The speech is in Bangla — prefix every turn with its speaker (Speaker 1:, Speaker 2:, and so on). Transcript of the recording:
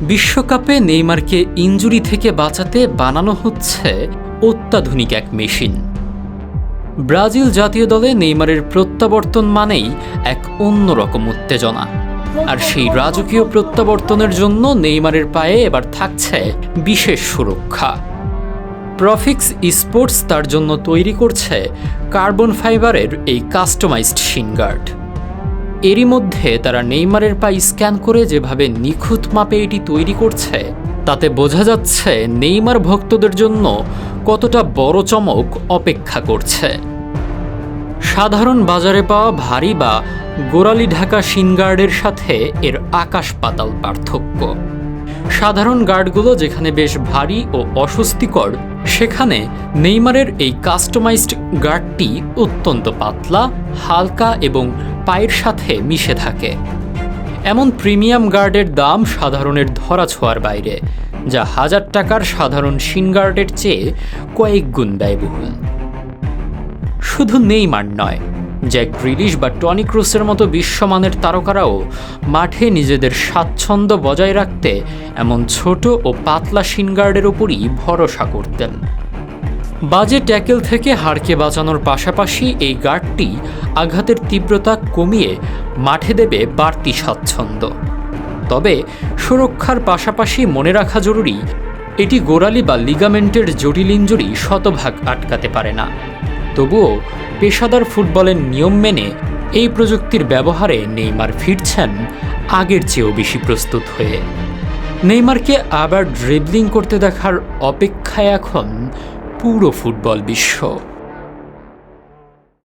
Speaker 1: বিশ্বকাপে নেইমারকে ইনজুরি থেকে বাঁচাতে বানানো হচ্ছে অত্যাধুনিক এক মেশিন। ব্রাজিল জাতীয় দলে নেইমারের প্রত্যাবর্তন মানেই এক অন্যরকম উত্তেজনা। আর সেই রাজকীয় প্রত্যাবর্তনের জন্য নেইমারের পায়ে এবার থাকছে বিশেষ সুরক্ষা। প্রফিক্স স্পোর্টস তার জন্য তৈরি করছে কার্বন ফাইবারের এই কাস্টমাইজড শিন গার্ড। এরই মধ্যে তারা নেইমারের পা স্ক্যান করে যেভাবে নিখুঁত মাপে এটি তৈরি করছে, তাতে বোঝা যাচ্ছে নেইমার ভক্তদের জন্য কতটা বড় চমক অপেক্ষা করছে। সাধারণ বাজারে পাওয়া ভারী বা গোড়ালি ঢাকা শিন গার্ডের সাথে এর আকাশ পাতাল পার্থক্য। সাধারণ গার্ডগুলো যেখানে বেশ ভারী ও অস্বস্তিকর, সেখানে নেইমারের এই কাস্টমাইজড গার্ডটি অত্যন্ত পাতলা, হালকা এবং পায়ের সাথে মিশে থাকে। এমন প্রিমিয়াম গার্ডের দাম সাধারণের ধরাছোঁয়ার বাইরে, যা হাজার টাকার সাধারণ শিন গার্ডের চেয়ে কয়েক গুণ ব্যয়বহুল। শুধু নেইমার নয়, জ্যাক গ্রিলিশ বা টনি ক্রুসের মতো বিশ্বমানের তারকারাও মাঠে নিজেদের স্বাচ্ছন্দ্য বজায় রাখতে এমন ছোট ও পাতলা শিন গার্ডের উপরই ভরসা করতেন। বাজে ট্যাকেল থেকে হাড়কে বাঁচানোর পাশাপাশি এই গার্ডটি আঘাতের তীব্রতা কমিয়ে মাঠে দেবে বাড়তি স্বাচ্ছন্দ্য। তবে সুরক্ষার পাশাপাশি মনে রাখা জরুরি, এটি গোড়ালি বা লিগামেন্টের জটিল ইনজুরি শতভাগ আটকাতে পারে না। তবুও পেশাদার ফুটবলের নিয়ম মেনে এই প্রযুক্তির ব্যবহারে নেইমার ফিরছেন আগের চেয়েও বেশি প্রস্তুত হয়ে। নেইমারকে আবার ড্রিবলিং করতে দেখার অপেক্ষায় এখন পুরো ফুটবল বিশ্ব।